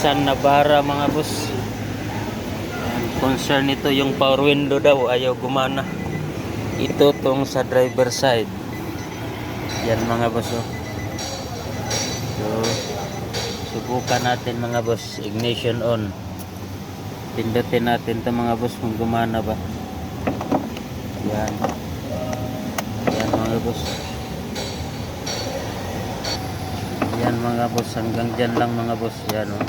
Nissan Navara mga boss. And concern nito yung power window daw ayaw gumana. Ito tong sa driver side. Yan mga boss. Oh. So subukan natin mga boss, ignition on. Pindutin natin to mga boss kung gumana ba. Yan. Yan mga boss. Yan mga boss, hanggang dyan lang mga boss. Yan oh.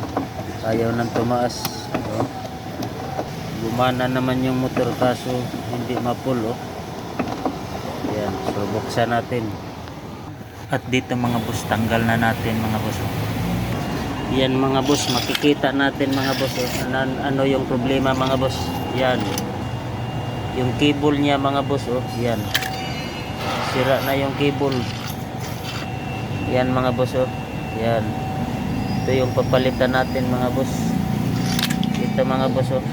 Ayaw nang tumaas. Oh. Gumana naman yung motor kaso hindi ma-pull oh. Yan, so buksan natin. At dito mga boss, tanggal na natin mga boss oh. Yan mga boss, makikita natin mga boss oh. Ano yung problema mga boss. Yan. Yung cable niya mga boss oh. Yan. Sira na yung cable. Yan mga boss oh. Yan. Ito yung papalitan natin mga boss. Ito mga boss oh.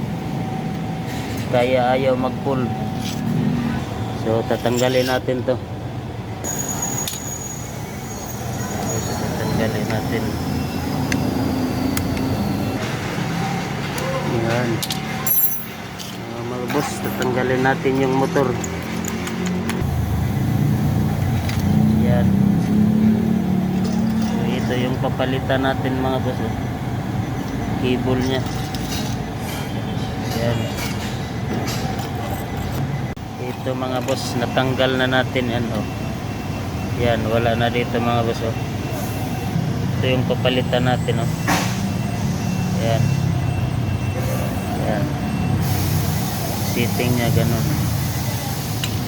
Kaya ayaw mag-pull. So tatanggalin natin to. Tatanggalin natin. Yan. Mga boss, tatanggalin natin yung motor. Yan. So, ito yung papalitan natin mga boss oh. Cable nya. Yan. Ito mga boss, natanggal na natin yan oh. Yan, wala na dito mga boss oh. Ito yung papalitan natin oh. Yan. Yan. Sitting nya ganun.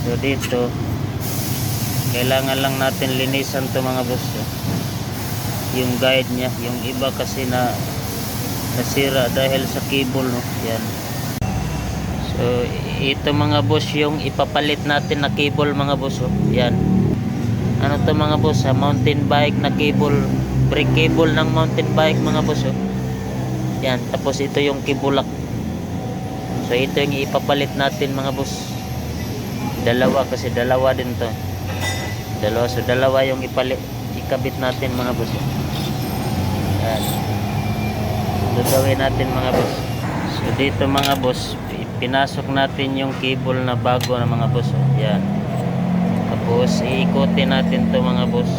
So dito kailangan lang natin linisan to mga boss oh. Yung guide nya, yung iba kasi nasira dahil sa cable no. Yan. So ito mga boss yung ipapalit natin na cable mga boss oh. Yan. Ano to mga boss, mountain bike na cable, brake cable ng mountain bike mga boss oh. Yan, tapos ito yung cable lock. So ito yung ipapalit natin mga boss. Dalawa kasi dalawa din to. Dalawa, so dalawa yung ikabit natin mga boss. Yan. So gawin natin mga boss. So dito mga boss, pinasok natin yung cable na bago na mga boss. Yan. Tapos iikutin natin to mga boss.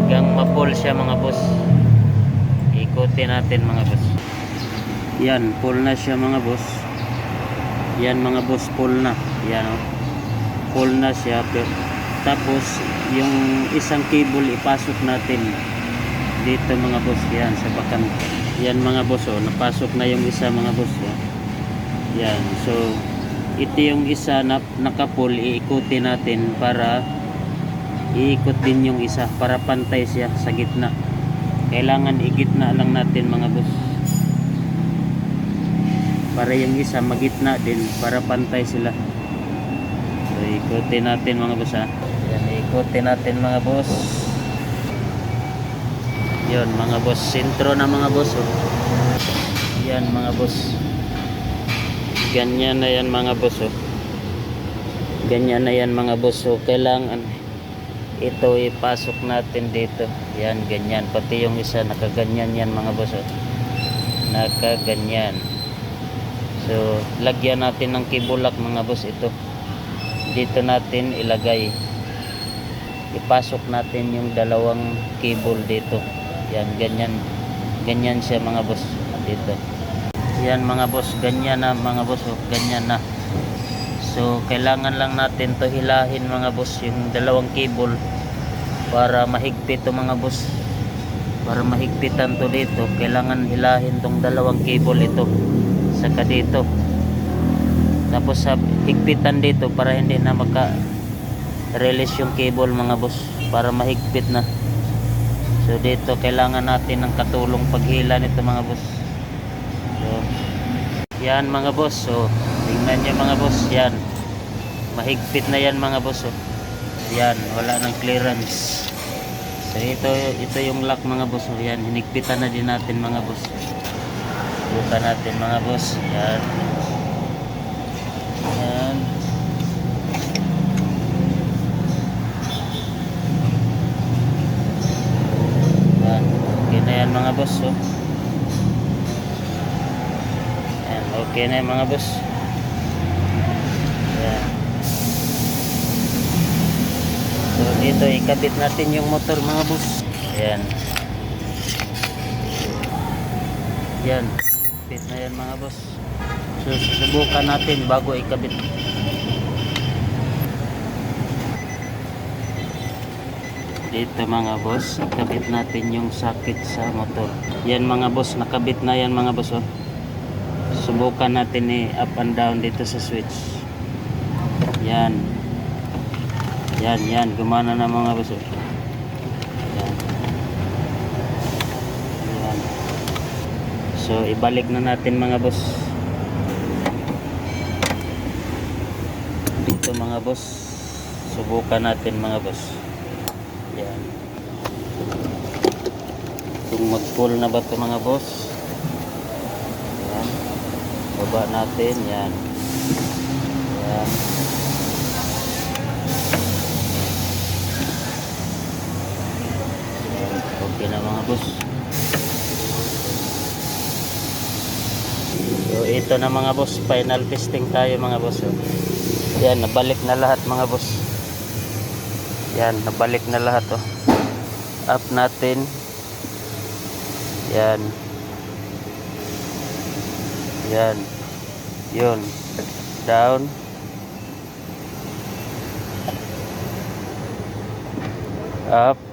Hanggang ma-pull siya mga boss. Iikutin natin mga boss. Yan, pull na siya mga boss. Yan mga boss, pull na. Yan oh. Pull na siya. Tapos yung isang cable ipasok natin dito mga boss. Yan sa bakan. Yan mga boss oh, napasok na yung isa mga boss oh. Yan, so ito yung isa na naka-pull, iikutin natin para iikot din yung isa para pantay siya sa gitna. Kailangan igitna lang natin mga boss. Para yung isa magitna din para pantay sila. So ikutin natin mga boss ha. Yan, ikutin natin mga boss. Yun mga boss, sentro na mga boss oh. Yan mga boss. Ganyan na yan mga boss oh. Ganyan na yan mga boss oh. Kailangan ito ipasok natin dito. Yan, ganyan. Pati yung isa nakaganyan yan mga boss oh. Nakaganyan. So lagyan natin ng cable lock mga boss ito. Dito natin ilagay. Ipasok natin yung dalawang cable dito. Yan, ganyan. Ganyan siya mga boss dito. Yan mga boss, ganyan na mga boss oh. Ganyan na. So kailangan lang natin to hilahin mga boss yung dalawang cable para mahigpit to mga boss. Para mahigpitan to dito, kailangan hilahin tong dalawang cable ito saka dito. Tapos sa higpitan dito para hindi na maka-release yung cable mga boss, para mahigpit na. So dito kailangan natin ng katulong paghila nito mga boss. So yan mga boss. So tingnan nyo mga boss, yan mahigpit na yan mga boss oh. Yan, wala ng clearance. So ito yung lock mga boss oh. Yan, hinigpitan na din natin mga boss. Buka natin mga boss. Yan. Yan. Yan. Okay na yan mga boss oh. Okay na yung mga boss. Yan. So dito ikabit natin yung motor mga boss. Ayan. Yan. Ikabit na yan mga boss. So susubukan natin bago ikabit. Dito mga boss, ikabit natin yung socket sa motor. Yan mga boss, nakabit na yan mga boss. Oh. Subukan natin up and down dito sa switch. Yan. Yan, gumana na mga boss. Oh. Yan. Yan. So ibalik na natin mga boss. Dito mga boss, subukan natin mga boss. Yan. Kung mag-pull na ba ito mga boss? Yan. Baba natin. Yan. Yan. Yan. Okay na mga boss. So ito na mga boss. Final testing tayo mga boss. Yan. Nabalik na lahat mga boss. Yan. Nabalik na lahat. Oh. Up natin. Yan. Yan. Yun. Down. Up.